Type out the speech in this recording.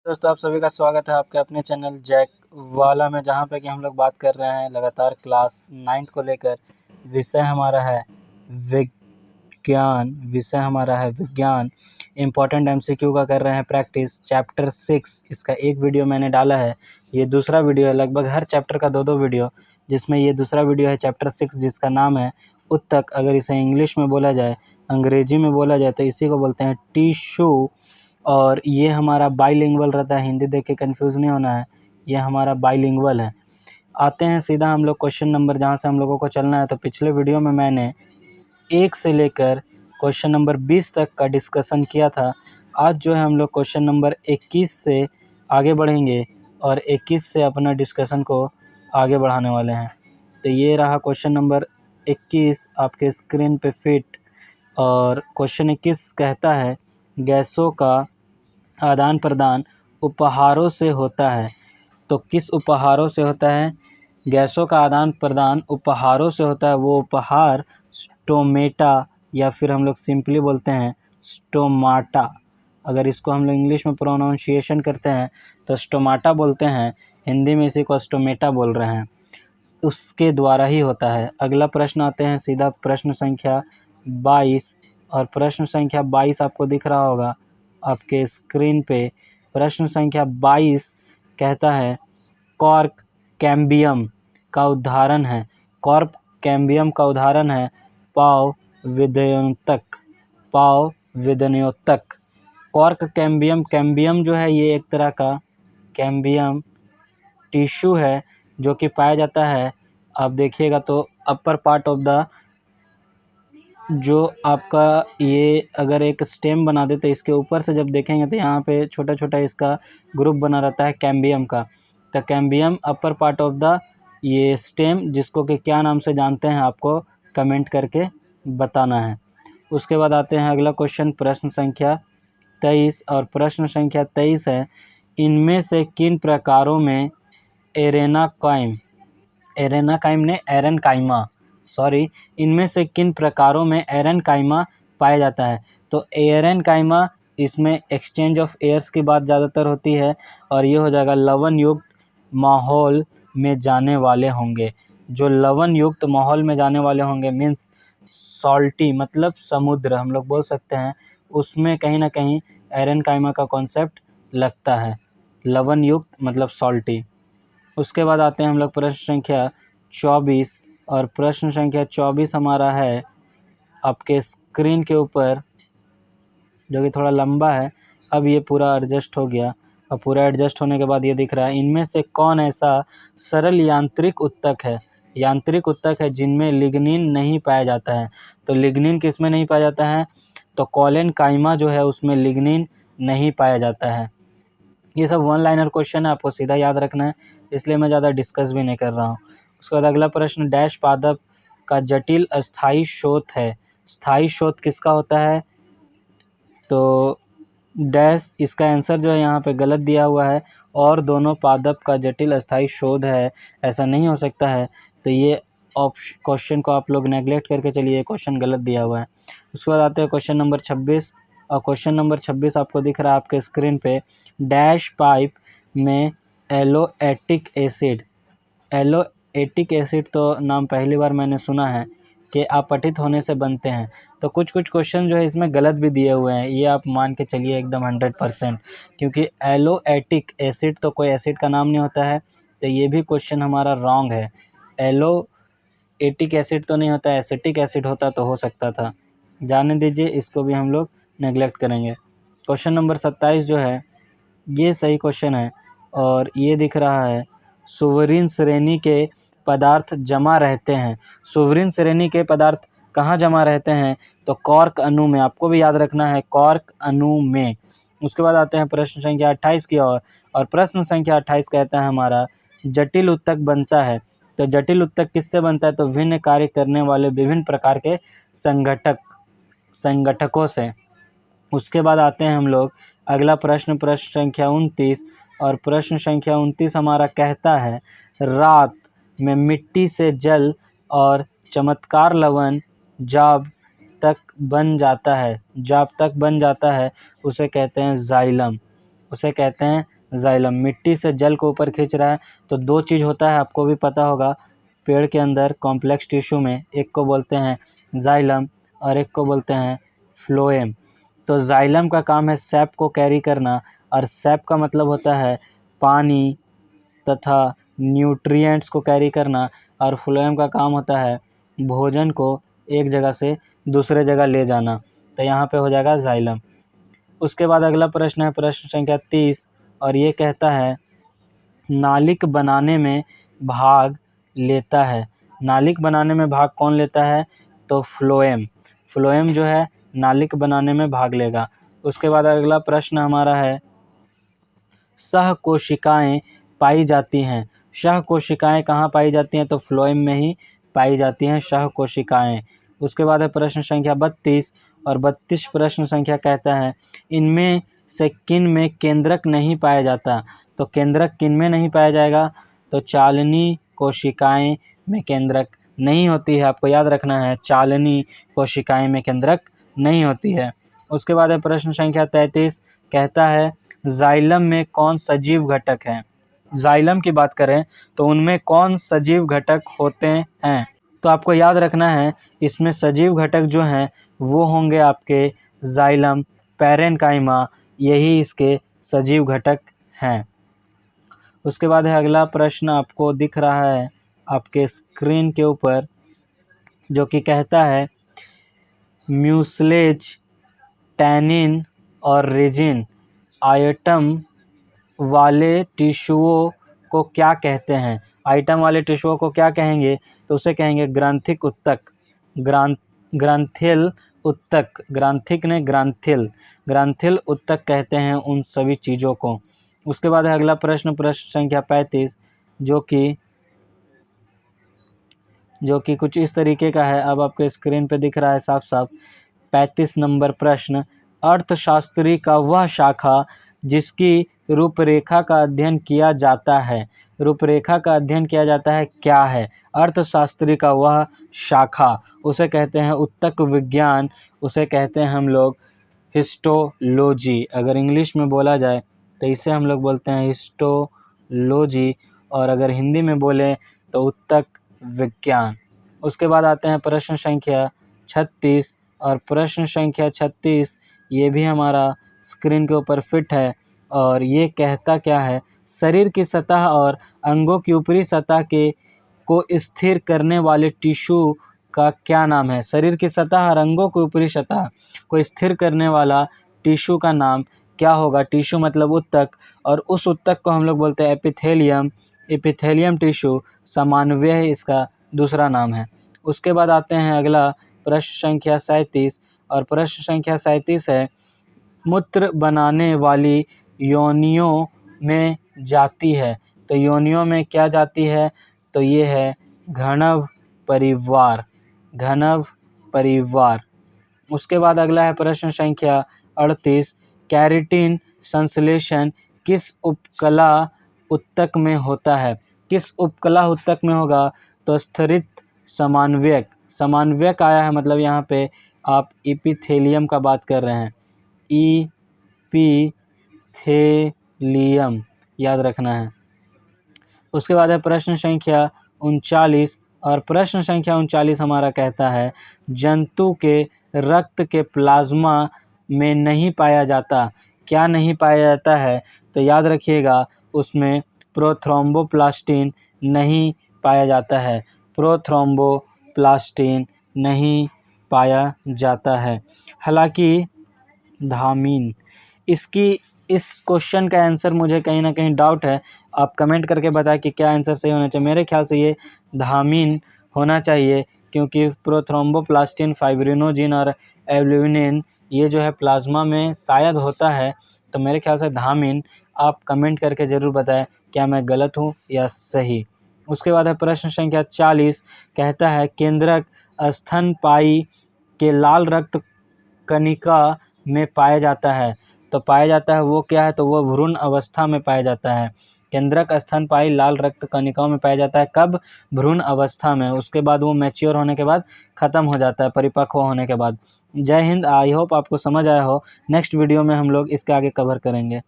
दोस्तों आप सभी का स्वागत है आपके अपने चैनल जैक वाला में, जहां पे कि हम लोग बात कर रहे हैं लगातार क्लास 9th को लेकर। विषय हमारा है विज्ञान। इम्पोर्टेंट एमसीक्यू का कर रहे हैं प्रैक्टिस। चैप्टर 6 इसका एक वीडियो मैंने डाला है, ये दूसरा वीडियो है। लगभग हर चैप्टर का दो वीडियो, जिसमें ये दूसरा वीडियो है चैप्टर 6, जिसका नाम है उत्तक। अगर इसे इंग्लिश में बोला जाए, अंग्रेजी में बोला जाए, तो इसी को बोलते हैं टिश्यू। और ये हमारा बाइलिंगुअल रहता है, हिंदी देख के कंफ्यूज नहीं होना है, ये हमारा बाइलिंगुअल है। आते हैं सीधा हम लोग क्वेश्चन नंबर जहाँ से हम लोगों को चलना है। तो पिछले वीडियो में मैंने 1 से लेकर क्वेश्चन नंबर 20 तक का डिस्कशन किया था। आज जो है हम लोग क्वेश्चन नंबर 21 से आगे बढ़ेंगे और 21 से अपना डिस्कशन को आगे बढ़ाने वाले हैं। तो ये रहा क्वेश्चन नंबर 21 आपके स्क्रीन पे फिट। और क्वेश्चन 21 कहता है गैसों का आदान प्रदान उपहारों से होता है। तो किस उपहारों से होता है? गैसों का आदान प्रदान उपहारों से होता है। वो उपहार स्टोमेटा, या फिर हम लोग सिंपली बोलते हैं स्टोमाटा। अगर इसको हम लोग इंग्लिश में प्रोनाउंसिएशन करते हैं तो स्टोमाटा बोलते हैं, हिंदी में इसी को स्टोमेटा बोल रहे हैं। उसके द्वारा ही होता है। अगला प्रश्न आते हैं सीधा प्रश्न संख्या 22। और प्रश्न संख्या 22 आपको दिख रहा होगा आपके स्क्रीन पे। प्रश्न संख्या 22 कहता है कॉर्क कैम्बियम का उदाहरण है। कॉर्क कैम्बियम का उदाहरण है पाव विद्युतक। कॉर्क कैम्बियम जो है ये एक तरह का कैम्बियम टिश्यू है जो कि पाया जाता है। आप देखिएगा तो अपर पार्ट ऑफ द जो आपका ये अगर एक स्टेम बना दे तो इसके ऊपर से जब देखेंगे तो यहाँ पे छोटा छोटा इसका ग्रुप बना रहता है कैम्बियम का। तो cambium upper part of the ये स्टेम, जिसको कि क्या नाम से जानते हैं आपको कमेंट करके बताना है। उसके बाद आते हैं अगला क्वेश्चन प्रश्न संख्या 23। और प्रश्न संख्या 23 है इनमें से किन प्रकारों में इनमें से किन प्रकारों में एरेनकाइमा पाया जाता है? तो एरेनकाइमा इसमें एक्सचेंज ऑफ एयर्स की बात ज़्यादातर होती है, और ये हो जाएगा लवण युक्त माहौल में जाने वाले होंगे। जो लवण युक्त माहौल में जाने वाले होंगे मीन्स सॉल्टी, मतलब समुद्र हम लोग बोल सकते हैं, उसमें कहीं ना कहीं एरेनकाइमा का कॉन्सेप्ट लगता है। लवण युक्त मतलब सॉल्टी। उसके बाद आते हैं हम लोग प्रश्न संख्या 24। और प्रश्न संख्या 24 हमारा है आपके स्क्रीन के ऊपर, जो कि थोड़ा लंबा है। अब ये पूरा एडजस्ट हो गया, और पूरा एडजस्ट होने के बाद ये दिख रहा है इनमें से कौन ऐसा सरल यांत्रिक उत्तक है जिनमें लिग्निन नहीं पाया जाता है? तो लिग्निन किस में नहीं पाया जाता है? तो कोलेनकाइमा जो है उसमें लिग्निन नहीं पाया जाता है। ये सब वन लाइनर क्वेश्चन है, आपको सीधा याद रखना है, इसलिए मैं ज़्यादा डिस्कस भी नहीं कर रहा हूँ। उसके बाद अगला प्रश्न डैश पादप का जटिल अस्थाई शोथ है। स्थाई शोथ किसका होता है? तो डैश, इसका आंसर जो है यहाँ पे गलत दिया हुआ है, और दोनों पादप का जटिल अस्थाई शोध है, ऐसा नहीं हो सकता है। तो ये क्वेश्चन को आप लोग नेगलेक्ट करके चलिए, क्वेश्चन गलत दिया हुआ है। उसके बाद आते हैं क्वेश्चन नंबर 26। और क्वेश्चन नंबर 26 आपको दिख रहा है आपके स्क्रीन पे। डैश पाइप में एलोएटिक एसिड तो नाम पहली बार मैंने सुना है कि अपठित होने से बनते हैं। तो कुछ क्वेश्चन जो है इसमें गलत भी दिए हुए हैं, ये आप मान के चलिए एकदम 100%, क्योंकि एलोएटिक एसिड तो कोई एसिड का नाम नहीं होता है। तो ये भी क्वेश्चन हमारा रॉन्ग है। एलोएटिक एसिड तो नहीं होता, एसिटिक एसिड होता तो हो सकता था। जाने दीजिए, इसको भी हम लोग नेगलेक्ट करेंगे। क्वेश्चन नंबर 27 जो है ये सही क्वेश्चन है, और ये दिख रहा है सोवरिन श्रेणी के पदार्थ जमा रहते हैं। सोवरिन श्रेणी के पदार्थ कहाँ जमा रहते हैं? तो कॉर्क अणु में, आपको भी याद रखना है, कॉर्क अणु में। उसके बाद आते हैं प्रश्न संख्या 28 की ओर। और प्रश्न संख्या 28 कहता है हमारा जटिल उत्तक बनता है। तो जटिल उत्तक किससे बनता है? तो भिन्न कार्य करने वाले विभिन्न प्रकार के संगठकों से। उसके बाद आते हैं हम लोग अगला प्रश्न संख्या 29। और प्रश्न संख्या 29 हमारा कहता है रात में मिट्टी से जल और चमत्कार लवण जाब तक बन जाता है, उसे कहते हैं जाइलम। उसे कहते हैं जाइलम। मिट्टी से जल को ऊपर खींच रहा है, तो दो चीज़ होता है, आपको भी पता होगा पेड़ के अंदर कॉम्प्लेक्स टिश्यू में, एक को बोलते हैं जाइलम और एक को बोलते हैं फ्लोएम। तो जाइलम का काम है सैप को कैरी करना, और सैप का मतलब होता है पानी तथा न्यूट्रिएंट्स को कैरी करना, और फ्लोएम का काम होता है भोजन को एक जगह से दूसरे जगह ले जाना। तो यहाँ पे हो जाएगा जाइलम। उसके बाद अगला प्रश्न है प्रश्न संख्या 30, और ये कहता है नालिक बनाने में भाग लेता है। नालिक बनाने में भाग कौन लेता है? तो फ्लोएम। फ्लोएम जो है नालिक बनाने में भाग लेगा। उसके बाद अगला प्रश्न हमारा है सहकोशिकाएं पाई जाती हैं। सहकोशिकाएं कहाँ पाई जाती हैं? तो फ्लोएम में ही पाई जाती हैं सहकोशिकाएं। उसके बाद है प्रश्न संख्या 32, और 32 प्रश्न संख्या कहता है इनमें से किन में केंद्रक नहीं पाया जाता? तो केंद्रक किन में नहीं पाया जाएगा? तो चालनी कोशिकाएं में केंद्रक नहीं होती है। आपको याद रखना है, चालनी कोशिकाएं में केंद्रक नहीं होती है। उसके बाद है प्रश्न संख्या 33, कहता है जाइलम में कौन सजीव घटक है? जाइलम की बात करें तो उनमें कौन सजीव घटक होते हैं? तो आपको याद रखना है, इसमें सजीव घटक जो हैं वो होंगे आपके जाइलम पैरेन्काइमा, यही इसके सजीव घटक हैं। उसके बाद है अगला प्रश्न, आपको दिख रहा है आपके स्क्रीन के ऊपर, जो कि कहता है म्यूसलेज, टैनिन और रेजिन आइटम वाले टिश्यूओं को क्या कहते हैं? आइटम वाले टिश्यूओं को क्या कहेंगे? तो उसे कहेंगे ग्रांथिक उत्तक, ग्रांथिल उत्तक, ग्रांथिक ने ग्रांथिल उत्तक कहते हैं उन सभी चीज़ों को। उसके बाद है अगला प्रश्न प्रश्न संख्या 35, जो कि कुछ इस तरीके का है। अब आपके स्क्रीन पे दिख रहा है साफ साफ। 35 नंबर प्रश्न, अर्थशास्त्री का वह शाखा जिसकी रूपरेखा का अध्ययन किया जाता है। रूपरेखा का अध्ययन किया जाता है क्या है? अर्थशास्त्री का वह शाखा, उसे कहते हैं उत्तक विज्ञान, उसे कहते हैं हम लोग हिस्टोलॉजी। अगर इंग्लिश में बोला जाए तो इसे हम लोग बोलते हैं हिस्टोलॉजी, और अगर हिंदी में बोले तो उत्तक विज्ञान। उसके बाद आते हैं प्रश्न संख्या 36, और प्रश्न संख्या 36 ये भी हमारा स्क्रीन के ऊपर फिट है, और ये कहता क्या है? शरीर की सतह और अंगों की ऊपरी सतह को स्थिर करने वाले टिश्यू का क्या नाम है? शरीर की सतह और अंगों की ऊपरी सतह को स्थिर करने वाला टिश्यू का नाम क्या होगा? टिश्यू मतलब उत्तक, और उस उत्तक को हम लोग बोलते हैं एपिथेलियम। एपिथेलियम टिश्यू समानव्य इसका दूसरा नाम है। उसके बाद आते हैं अगला प्रश्न संख्या 37, और प्रश्न संख्या 37 है मूत्र बनाने वाली योनियों में जाती है। तो योनियों में क्या जाती है? तो ये है घनव परिवार, घनव परिवार। उसके बाद अगला है प्रश्न संख्या 38, कैरेटिन संश्लेषण किस उपकला उत्तक में होता है? किस उपकला उत्तक में होगा? तो स्तरित समानव्यक। समानव्यक आया है मतलब यहाँ पे आप एपिथेलियम का बात कर रहे हैं, एपिथेलियम याद रखना है। उसके बाद है प्रश्न संख्या 39, और प्रश्न संख्या 39 हमारा कहता है जंतु के रक्त के प्लाज्मा में नहीं पाया जाता। क्या नहीं पाया जाता है? तो याद रखिएगा, उसमें प्रोथ्रोम्बोप्लास्टिन नहीं पाया जाता है। प्रोथ्रोम्बोप्लास्टिन नहीं पाया जाता है। हालांकि धामीन, इस क्वेश्चन का आंसर मुझे कहीं ना कहीं डाउट है। आप कमेंट करके बताएं कि क्या आंसर सही होना चाहिए। मेरे ख्याल से ये धामीन होना चाहिए, क्योंकि प्रोथ्रोम्बोप्लास्टिन, फाइब्रिनोजिन और एल्ब्यूमिन ये जो है प्लाज्मा में शायद होता है, तो मेरे ख्याल से धामीन। आप कमेंट करके ज़रूर बताएं क्या मैं गलत हूँ या सही। उसके बाद है प्रश्न संख्या 40, कहता है केंद्रक स्तनपायी के लाल रक्त कणिका में पाया जाता है। तो पाया जाता है वो क्या है? तो वो भ्रूण अवस्था में पाया जाता है। केंद्रक स्तनपायी लाल रक्त कणिकाओं में पाया जाता है। कब? भ्रूण अवस्था में। उसके बाद वो मैच्योर होने के बाद ख़त्म हो जाता है, परिपक्व होने के बाद। जय हिंद। आई होप आपको समझ आया हो। नेक्स्ट वीडियो में हम लोग इसके आगे कवर करेंगे।